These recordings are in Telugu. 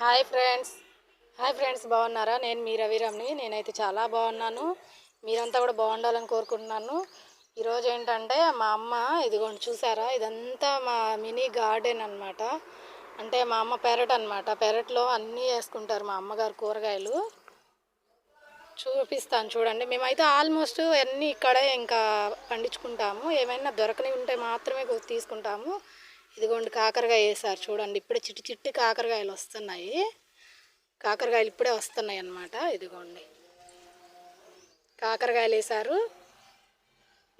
Hi friends. బాగున్నారా? నేను మీ రవిరామ్ని. నేనైతే చాలా బాగున్నాను. మీరంతా కూడా బాగుండాలని కోరుకుంటున్నాను. ఈరోజు ఏంటంటే మా అమ్మ ఇదిగోండి చూసారా, ఇదంతా మా మినీ గార్డెన్ అనమాట. అంటే మా అమ్మ పెరట్ అనమాట. పెరట్లో అన్నీ వేసుకుంటారు మా అమ్మగారు కూరగాయలు. చూపిస్తాను చూడండి. మేమైతే ఆల్మోస్ట్ అన్నీ ఇక్కడే ఇంకా పండించుకుంటాము. ఏమైనా దొరకని ఉంటే మాత్రమే తీసుకుంటాము. ఇదిగోండి కాకరకాయ వేసారు చూడండి. ఇప్పుడే చిట్టి చిట్టి కాకరకాయలు వస్తున్నాయి. కాకరకాయలు ఇప్పుడే వస్తున్నాయి అన్నమాట. ఇదిగోండి కాకరకాయలు వేసారు.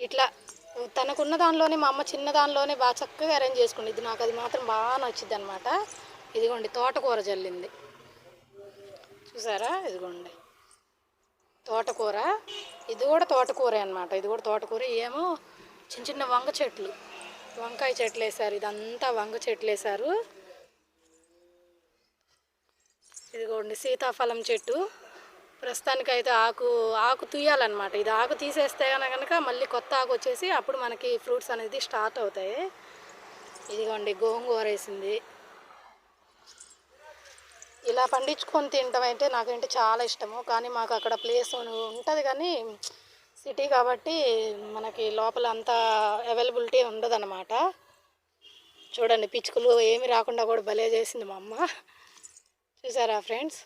ఇట్లా తనకున్న దానిలోనే మా అమ్మ చిన్న దానిలోనే బాగా చక్కగా అరేంజ్ చేసుకుంది. నాకు అది మాత్రం బాగా నచ్చింది అనమాట. ఇదిగోండి తోటకూర జల్లింది చూసారా. ఇదిగోండి తోటకూర, ఇది కూడా తోటకూరే అనమాట. ఇది కూడా తోటకూర. ఏమో చిన్న చిన్న వంకాయ చెట్లు వేసారు. ఇదంతా వంగ చెట్లు వేసారు. ఇదిగోండి సీతాఫలం చెట్టు. ప్రస్తుతానికైతే ఆకు తీయాలన్నమాట. ఇది ఆకు తీసేస్తే కనుక మళ్ళీ కొత్త ఆకు వచ్చేసి అప్పుడు మనకి ఫ్రూట్స్ అనేది స్టార్ట్ అవుతాయి. ఇదిగోండి గోంగూర వేసింది. ఇలా పండించుకొని తినటం అయితే నాకంటే చాలా ఇష్టము. కానీ మాకు అక్కడ ప్లేస్ ఉంటుంది, కానీ సిటీ కాబట్టి మనకి లోపల అంత అవైలబిలిటీ ఉండదన్నమాట. చూడండి పిచ్చుకలు ఏమి రాకుండా కూడా భలే చేసింది మా అమ్మ. చూసారా ఫ్రెండ్స్.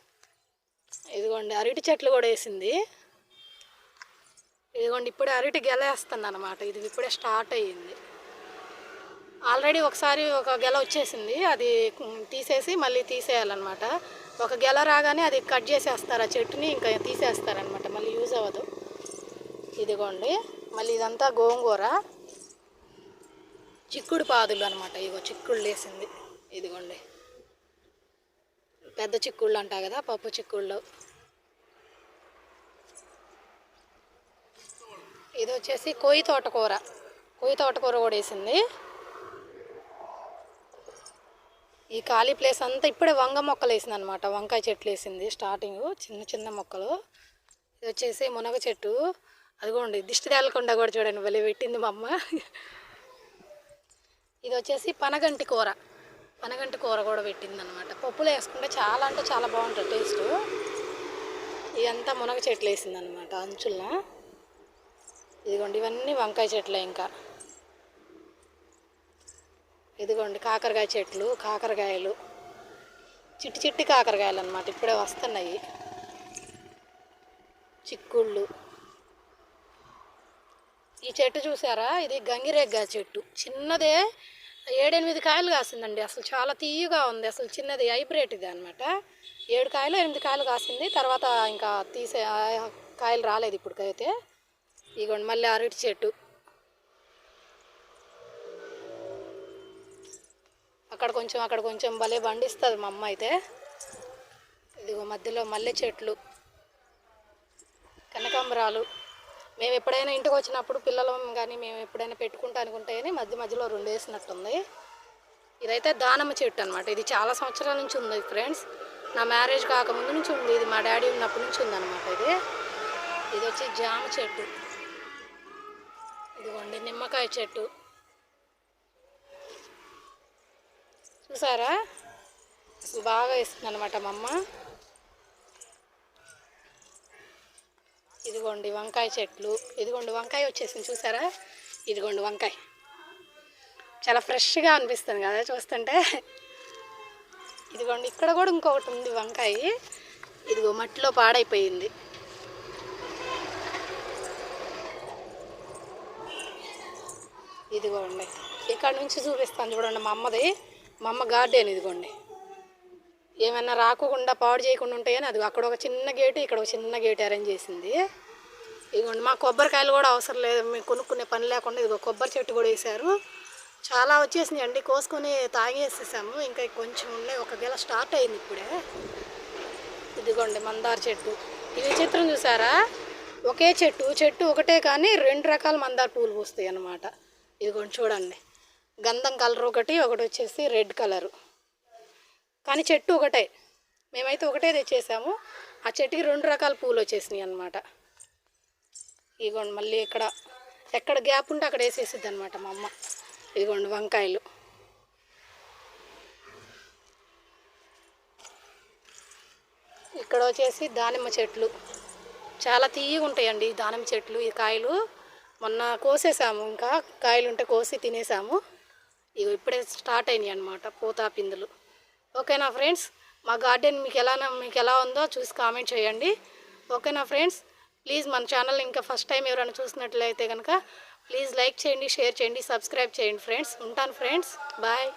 ఇదిగోండి అరటి చెట్లు కూడా వేసింది. ఇదిగోండి ఇప్పుడే అరటి గెల వేస్తుంది అనమాట. ఇది ఇప్పుడే స్టార్ట్ అయ్యింది. ఆల్రెడీ ఒకసారి ఒక గెల వచ్చేసింది. అది తీసేసి మళ్ళీ తీసేయాలన్నమాట. ఒక గెల రాగానే అది కట్ చేసేస్తారు ఆ చెట్టుని, ఇంకా తీసేస్తారనమాట. మళ్ళీ యూజ్ అవ్వదు. ఇదిగోండి మళ్ళీ ఇదంతా గోంగూర, చిక్కుడు పాదులు అనమాట. ఇగో చిక్కుళ్ళు వేసింది. ఇదిగోండి పెద్ద చిక్కుళ్ళు అంటా కదా, పప్పు చిక్కుళ్ళు. ఇది వచ్చేసి కొయ్యి తోటకూర కూడా వేసింది. ఈ ఖాళీ ప్లేస్ అంతా ఇప్పుడే వంగ మొక్కలు వేసింది అనమాట. వంకాయ చెట్లు వేసింది స్టార్టింగ్ చిన్న చిన్న మొక్కలు. ఇది వచ్చేసి మునగ చెట్టు. అదిగోండి దిష్టి తేలకుండా కూడా చూడండి భలే పెట్టింది మా అమ్మ. ఇది వచ్చేసి పనగంటి కూర కూడా పెట్టింది అనమాట. పప్పులో వేసుకుంటే చాలా అంటే చాలా బాగుంటుంది టేస్ట్. ఇదంతా మునగ చెట్లు వేసింది అనమాట అంచుల్లో. ఇదిగోండి ఇవన్నీ వంకాయ చెట్లే. ఇంకా ఇదిగోండి కాకరకాయ చెట్లు, కాకరకాయలు చిట్టి చిట్టి కాకరకాయలు అనమాట. ఇప్పుడే వస్తున్నాయి. చిక్కుళ్ళు. ఈ చెట్టు చూసారా, ఇది గంగిరేగ్గా చెట్టు. చిన్నదే 7-8 కాయలు కాసిందండి. అసలు చాలా తీయగా ఉంది. అసలు చిన్నది హైబ్రిడ్ ఇది అనమాట. 7 కాయలు 8 కాయలు కాసింది. తర్వాత ఇంకా కాయలు రాలేదు ఇప్పటికైతే. ఇదిగోండి మళ్ళీ అరటి చెట్టు. అక్కడ కొంచెం భలే పండిస్తుంది మా అమ్మ అయితే. ఇదిగో మధ్యలో మల్లె చెట్లు, కనకాంబరాలు. మేము ఎప్పుడైనా ఇంటికి వచ్చినప్పుడు పిల్లలం కానీ మేము ఎప్పుడైనా పెట్టుకుంటా అనుకుంటే కానీ మధ్యలో 2 వేసినట్టుంది. ఇదైతే దానిమ్మ చెట్టు అనమాట. ఇది చాలా సంవత్సరాల నుంచి ఉంది ఫ్రెండ్స్. నా మ్యారేజ్ కాకముందు నుంచి ఉంది. ఇది మా డాడీ ఉన్నప్పటి నుంచి ఉందన్నమాట. ఇది వచ్చి జామ చెట్టు. ఇదిగోండి నిమ్మకాయ చెట్టు. చూసారా అసలు బాగా వేస్తుంది అనమాట మా అమ్మ. ఇదిగోండి వంకాయ చెట్లు. ఇదిగోండి వంకాయ వచ్చేసింది చూసారా. ఇదిగోండి వంకాయ చాలా ఫ్రెష్గా అనిపిస్తుంది కదా చూస్తుంటే. ఇదిగోండి ఇక్కడ కూడా ఇంకొకటి ఉంది వంకాయ. ఇదిగో మట్టిలో పాడైపోయింది. ఇదిగోండి ఇక్కడ నుంచి చూపిస్తాను చూడండి మా అమ్మ గార్డెన్. ఇదిగోండి ఏమైనా రాకుండా పాడు చేయకుండా ఉంటాయని అది అక్కడ ఒక చిన్న గేటు, ఇక్కడ ఒక చిన్న గేటు అరేంజ్ చేసింది. ఇదిగోండి మా కొబ్బరికాయలు కూడా అవసరం లేదు, మేము కొనుక్కునే పని లేకుండా ఇదిగో కొబ్బరి చెట్టు కూడా వేసారు. చాలా వచ్చేసినాయి అండి. కోసుకొని తాగేసేసాము. ఇంకా కొంచెం ఉన్నాయి. ఒక గెల స్టార్ట్ అయింది ఇప్పుడే. ఇదిగోండి మందార చెట్టు. ఇది చిత్రం చూసారా, ఒకే చెట్టు ఒకటే కానీ 2 రకాల మందార పూలు పూస్తాయి అన్నమాట. ఇదిగోండి చూడండి గంధం కలర్ ఒకటి వచ్చేసి రెడ్ కలరు. కానీ చెట్టు ఒకటే. మేమైతే ఒకటే తెచ్చేసాము. ఆ చెట్టుకి 2 రకాల పూలు వచ్చేసినాయి అన్నమాట. ఇదిగోండి మళ్ళీ ఎక్కడ గ్యాప్ ఉంటే అక్కడ వేసేసిద్ది అనమాట మా అమ్మ. ఇదిగోండి వంకాయలు. ఇక్కడ వచ్చేసి దానిమ్మ చెట్లు చాలా తీయగా ఉంటాయండి దానిమ్మ చెట్లు. ఈ కాయలు మొన్న కోసేసాము, ఇంకా కాయలు ఉంటే కోసి తినేసాము. ఇవి ఇప్పుడే స్టార్ట్ అయినాయి అన్నమాట పూత పిందులు. ఓకేనా ఫ్రెండ్స్, మా గార్డెన్ మీకు ఎలా ఉందో చూసి కామెంట్ చేయండి. ఓకేనా ఫ్రెండ్స్, ప్లీజ్ మన ఛానల్ ఇంకా ఫస్ట్ టైం ఎవరైనా చూసినట్లయితే కనుక ప్లీజ్ లైక్ చేయండి, షేర్ చేయండి, సబ్స్క్రైబ్ చేయండి ఫ్రెండ్స్. ఉంటాను ఫ్రెండ్స్, బాయ్.